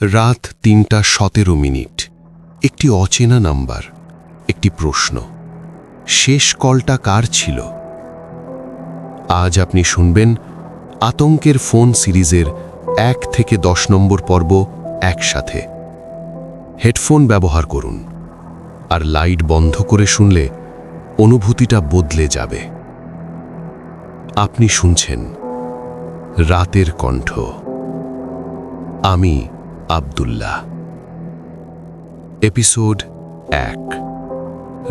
রাত ৩:১৭। একটি অচেনা নাম্বার, একটি প্রশ্ন। শেষ কলটা কার ছিল? আজ আপনি শুনবেন আতঙ্কের ফোন সিরিজের ১ থেকে ১০ নম্বর পর্ব একসাথে। হেডফোন ব্যবহার করুন, আর লাইট বন্ধ করে শুনলে অনুভূতিটা বদলে যাবে। আপনি শুনছেন রাতের কণ্ঠ। আমি আব্দুল্লাহ। এপিসোড ১।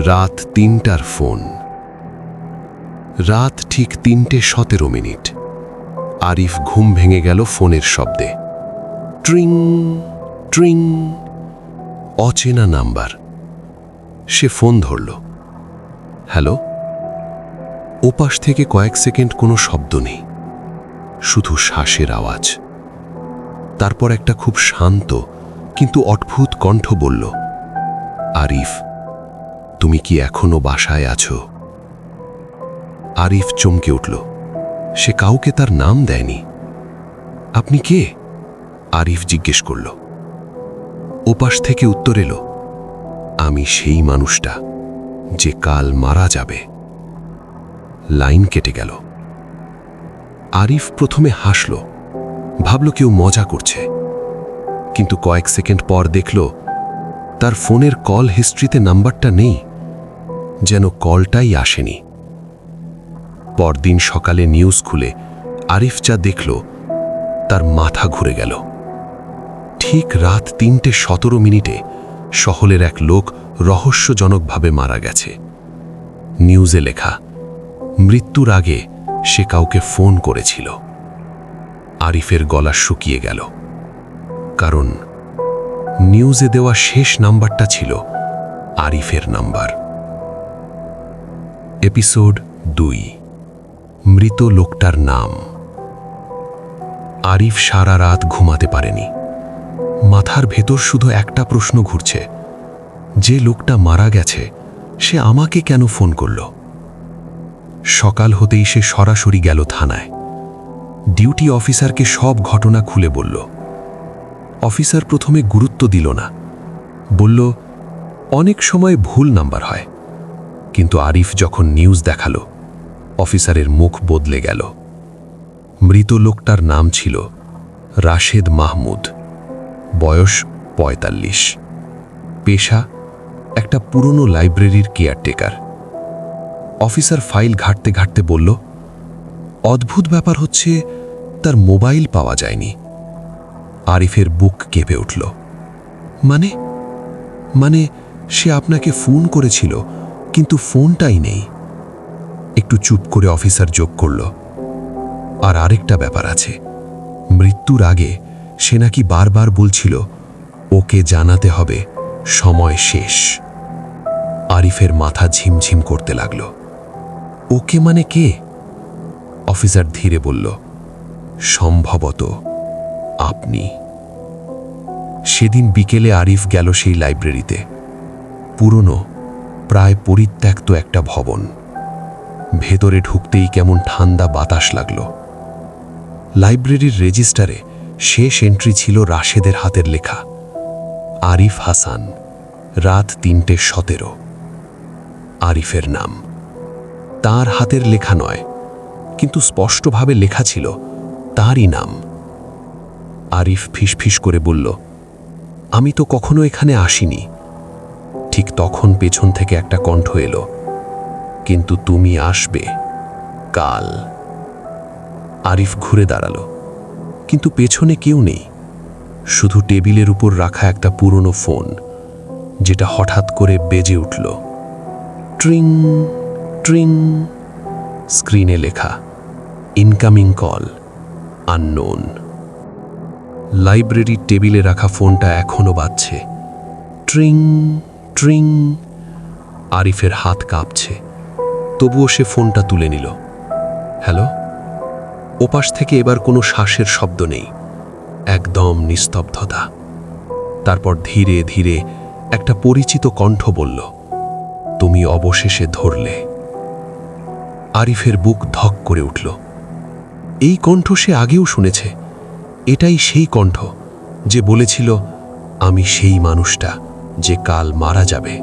রাত ৩টার ফোন। রাত ঠিক ৩:১৭। আরিফ ঘুম ভেঙে গেল ফোনের শব্দে। ট্রিং ট্রিং। অচেনা নাম্বার। সে ফোন ধরল। হ্যালো। ওপাশ থেকে কয়েক সেকেন্ড কোনো শব্দ নেই, শুধু শ্বাসের আওয়াজ। তারপর একটা খুব শান্ত কিন্তু অদ্ভুত কণ্ঠ বলল, আরিফ, তুমি কি এখনো বাসায় আছো? আরিফ চমকে উঠল। সে কাউকে তার নাম দেয়নি। আপনি কে? আরিফ জিজ্ঞেস করল। ওপাশ থেকে উত্তর এলো, আমি সেই মানুষটা যে কাল মারা যাবে। লাইন কেটে গেল। আরিফ প্রথমে হাসল, ভাবল কেউ মজা করছে, কিন্তু কয়েক সেকেন্ড পর দেখল তার ফোনের কল হিস্ট্রিতে নাম্বারটা নেই, যেন কলটাই আসেনি। পরদিন সকালে নিউজ খুলে আরিফ যা দেখল তার মাথা ঘুরে গেল। ঠিক রাত ৩:১৭ শহরের এক লোক রহস্যজনকভাবে মারা গেছে। নিউজে লেখা, মৃত্যুর আগে সে কাউকে ফোন করেছিল। আরিফের গলা শুকিয়ে গেল, কারণ নিউজে দেওয়া শেষ নাম্বারটা ছিল আরিফের নাম্বার। এপিসোড ২। মৃত লোকটার নাম। আরিফ সারা রাত ঘুমাতে পারেনি। মাথার ভেতর শুধু একটা প্রশ্ন ঘুরছে, যে লোকটা মারা গেছে সে আমাকে কেন ফোন করল? সকাল হতেই সে সরাসরি গেল থানায়। ডিউটি অফিসারকে সব ঘটনা খুলে বলল। অফিসার প্রথমে গুরুত্ব দিল না, বলল অনেক সময় ভুল নাম্বার হয়। কিন্তু আরিফ যখন নিউজ দেখালো, অফিসারের মুখ বদলে গেল। মৃত লোকটার নাম ছিল রাশেদ মাহমুদ, বয়স ৪৫, পেশা একটা পুরনো লাইব্রেরির কেয়ারটেকার। অফিসার ফাইল ঘাঁটতে ঘাঁটতে বলল, অদ্ভুত ব্যাপার হচ্ছে তার মোবাইল পাওয়া যায়নি। আরিফের বুক কেঁপে উঠল। মানে মানে সে আপনাকে ফোন করেছিল, কিন্তু ফোনটাই নেই। একটু চুপ করে অফিসার যোগ করল, আর আরেকটা ব্যাপার আছে, মৃত্যুর আগে সে নাকি বারবার বলছিল ওকে জানাতে হবে সময় শেষ। আরিফের মাথা ঝিমঝিম করতে লাগল। ওকে মানে কে? অফিসার ধীরে বলল, সম্ভবত আপনি। সেদিন বিকেলে আরিফ গেল সেই লাইব্রেরিতে। পুরনো, প্রায় পরিত্যক্ত একটা ভবন। ভেতরে ঢুকতেই কেমন ঠান্ডা বাতাস লাগল। লাইব্রেরির রেজিস্টারে শেষ এন্ট্রি ছিল রাশেদের হাতের লেখা, আরিফ হাসান, রাত ৩:১৭। আরিফের নাম। তার হাতের লেখা নয়, কিন্তু স্পষ্টভাবে লেখা ছিল তারই নাম। আরিফ ফিসফিস করে বলল, আমি তো কখনো এখানে আসিনি। ঠিক তখন পেছন থেকে একটা কণ্ঠ এলো, কিন্তু তুমি আসবে কাল। আরিফ ঘুরে দাঁড়ালো, কিন্তু পেছনে কেউ নেই, শুধু টেবিলের উপর রাখা একটা পুরনো ফোন, যেটা হঠাৎ করে বেজে উঠল। ট্রিং ট্রিং। স্ক্রিনে লেখা, ইনকামিং কল, আননোন। লাইব্রেরির টেবিলে রাখা ফোনটা এখনো বাজছে, ট্রিং ট্রিং। আরিফের হাত কাঁপছে, তবুও সে ফোনটা তুলে নিল। হ্যালো। ওপাশ থেকে এবার কোনো শ্বাসের শব্দ নেই, একদম নিস্তব্ধতা। তারপর ধীরে ধীরে একটা পরিচিত কণ্ঠ বলল, তুমি অবশেষে ধরলে। আরিফের বুক ধক করে উঠল। এই কণ্ঠ সে আগেও শুনেছে। এটাই সেই কণ্ঠ, যে বলেছিল আমি সেই মানুষটা যে কাল মারা যাবে।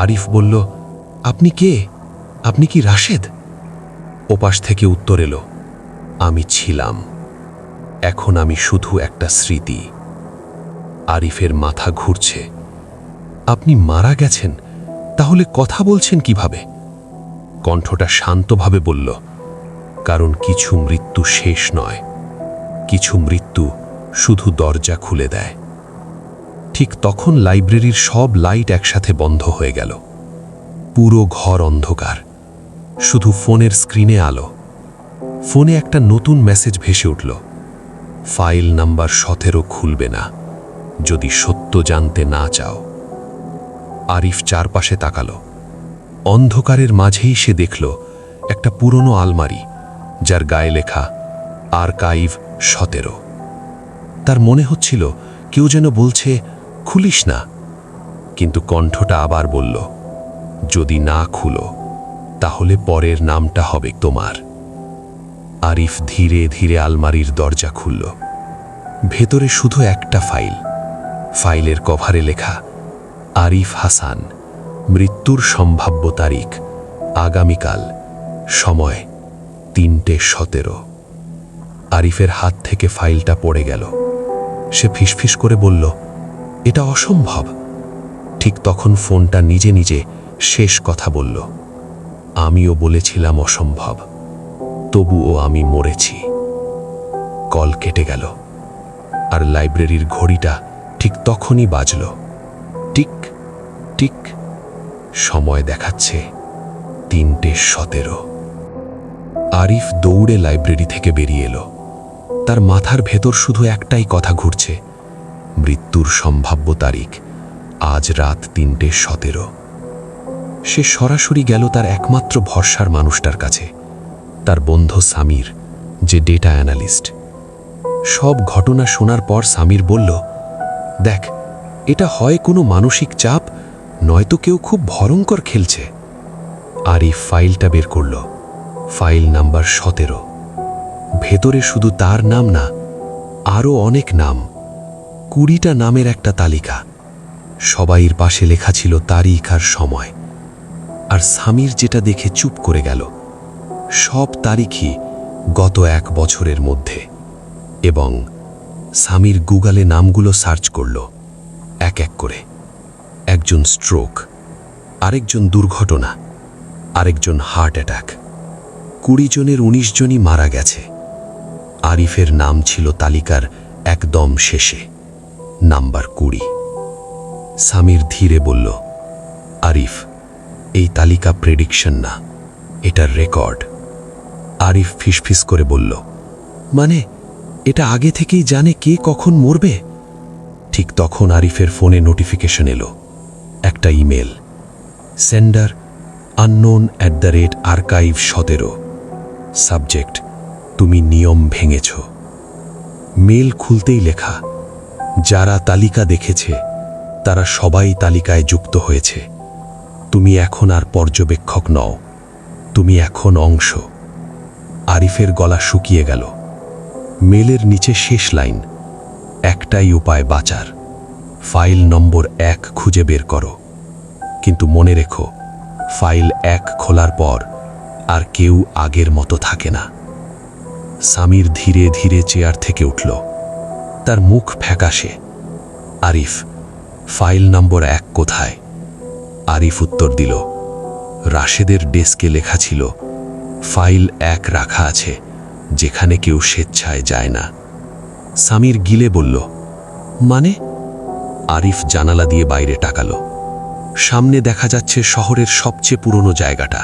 আরিফ বলল, আপনি কে? আপনি কি রাশেদ? ওপাশ থেকে উত্তর এলো, আমি ছিলাম, এখন আমি শুধু একটা স্মৃতি। আরিফের মাথা ঘুরছে। আপনি মারা গেছেন, তাহলে কথা বলছেন কিভাবে? কণ্ঠটা শান্তভাবে বলল, কারণ কিছু মৃত্যু শেষ নয়, কিছু মৃত্যু শুধু দরজা খুলে দেয়। ঠিক তখন লাইব্রেরির সব লাইট একসাথে বন্ধ হয়ে গেল। পুরো ঘর অন্ধকার, শুধু ফোনের স্ক্রিনে আলো। ফোনে একটা নতুন মেসেজ ভেসে উঠল, ফাইল নাম্বার 17 খুলবে না যদি সত্য জানতে না চাও। আরিফ চারপাশে তাকালো। অন্ধকারের মাঝেই সে দেখল একটা পুরনো আলমারি, যার গায়ে লেখা আর্কাইভ 17। তার মনে হচ্ছিল কেউ যেন বলছে, খুলিস না। কিন্তু কণ্ঠটা আবার বলল, যদি না খুলো তাহলে পরের নামটা হবে তোমার। আরিফ ধীরে ধীরে আলমারির দরজা খুলল। ভেতরে শুধু একটা ফাইল। ফাইলের কভারে লেখা, আরিফ হাসান, মৃত্যুর সম্ভাব্য তারিখ আগামীকাল, সময় 3:17। আরিফের হাত থেকে ফাইলটা পড়ে গেল। সে ফিসফিস করে বলল, এটা অসম্ভব। ঠিক তখন ফোনটা নিজে নিজে শেষ কথা বলল, আমিও বলেছিলাম অসম্ভব, তবুও আমি মরেছি। কল কেটে গেল, আর লাইব্রেরির ঘড়িটা ঠিক তখনই বাজল, টিক টিক। সময় দেখাচ্ছে 3:17। আরিফ দৌড়ে লাইব্রেরি থেকে বেরিয়ে এলো। তার মাথার ভেতর শুধু একটাই কথা ঘুরছে, মৃত্যুর সম্ভাব্য তারিখ আজ রাত 3:17। সে সরাসরি গেল তার একমাত্র ভরসার মানুষটার কাছে, তার বন্ধু সামির, যে ডেটা অ্যানালিস্ট। সব ঘটনা শোনার পর সামির বলল, দেখ, এটা হয় কোনো মানসিক চাপ, নয়তো কেউ খুব ভয়ঙ্কর খেলছে। আরিফ ফাইলটা বের করল, ফাইল নাম্বার 17। ভেতরে শুধু তার নাম না, আরও অনেক নাম, 20টা নামের একটা তালিকা। সবাইয়ের পাশে লেখা ছিল তারিখ আর সময়। আর সামির যেটা দেখে চুপ করে গেল, সব তারিখই গত 1 বছরের মধ্যে। এবং সামির গুগলে নামগুলো সার্চ করল, এক এক করে। একজন স্ট্রোক, আরেকজন দুর্ঘটনা, আরেকজন হার্ট অ্যাটাক। 20 জনের 19 জনই মারা গেছে। আরিফের নাম ছিল তালিকার একদম শেষে, নাম্বার 20। সামির ধীরে বলল, আরিফ, এই তালিকা প্রেডিকশন না, এটার রেকর্ড। আরিফ ফিসফিস করে বলল, মানে এটা আগে থেকেই জানে কে কখন মরবে? ঠিক তখন আরিফের ফোনে নোটিফিকেশন এলো, একটা ইমেল, সেন্ডার unknown@archive17, সাবজেক্ট, তুমি নিয়ম ভেঙেছ। মেল খুলতেই লেখা, যারা তালিকা দেখেছে তারা সবাই তালিকায় যুক্ত হয়েছে। তুমি এখন আর পর্যবেক্ষক নও, তুমি এখন অংশ। আরিফের গলা শুকিয়ে গেল। মেলের নিচে শেষ লাইন, একটাই উপায় বাঁচার, ফাইল নম্বর 1 খুঁজে বের করো। কিন্তু মনে রেখো, ফাইল 1 খোলার পর আর কেউ আগের মতো থাকে না। সামির ধীরে ধীরে চেয়ার থেকে উঠল। তার মুখ ফ্যাকাশে। আরিফ, ফাইল নম্বর 1 কোথায়? আরিফ উত্তর দিল, রাশেদের ডেস্কে লেখা ছিল, ফাইল 1 রাখা আছে যেখানে কেউ স্বেচ্ছায় যায় না। সামির গিলে বলল, মানে? আরিফ জানালা দিয়ে বাইরে তাকালো। সামনে দেখা যাচ্ছে শহরের সবচেয়ে পুরনো জায়গাটা,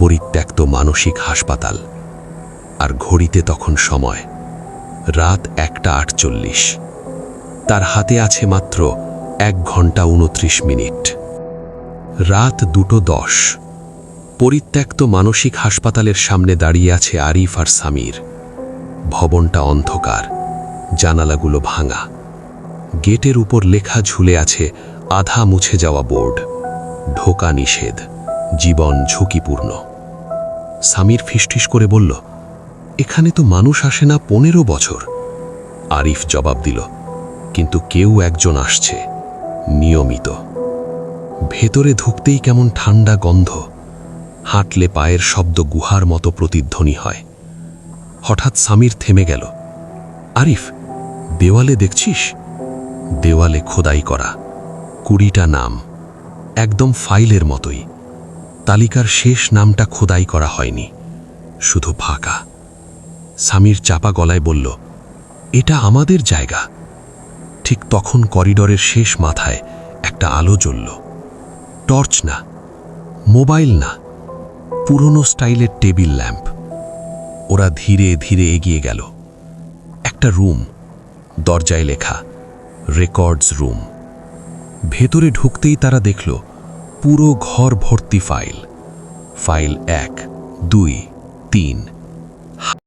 পরিত্যক্ত মানসিক হাসপাতাল। আর ঘড়িতে তখন সময় রাত 1:48। তার হাতে আছে মাত্র 1 ঘন্টা 29 মিনিট। রাত 2:10। পরিত্যক্ত মানসিক হাসপাতালের সামনে দাঁড়িয়ে আছে আরিফ আর সামির। ভবনটা অন্ধকার, জানালাগুলো ভাঙা। গেটের উপর লেখা ঝুলে আছে আধা মুছে যাওয়া বোর্ড, ঢোকা নিষেধ, জীবন ঝুঁকিপূর্ণ। সামির ফিসফিস করে বলল, এখানে তো মানুষ আসে না 15 বছর। আরিফ জবাব দিল, কিন্তু কেউ একজন আসছে, নিয়মিত। ভেতরে ঢুকতেই কেমন ঠান্ডা গন্ধ, হাঁটলে পায়ের শব্দ গুহার মতো প্রতিধ্বনি হয়। হঠাৎ সামির থেমে গেল। আরিফ, দেওয়ালে দেখছিস? দেওয়ালে খোদাই করা 20টা নাম, একদম ফাইলের মতোই। তালিকার শেষ নামটা খোদাই করা হয়নি, শুধু ফাঁকা। সামির চাপা গলায় বলল, এটা আমাদের জায়গা। ঠিক তখন করিডরের শেষ মাথায় একটা আলো জ্বলল। টর্চ না, মোবাইল না, পুরনো স্টাইলের টেবিল ল্যাম্প। ওরা ধীরে ধীরে এগিয়ে গেল। একটা রুম, দরজায় লেখা রেকর্ডস রুম। ভেতরে ঢুকতেই তারা দেখল পুরো ঘর ভর্তি ফাইল। ফাইল 1, 2, 3।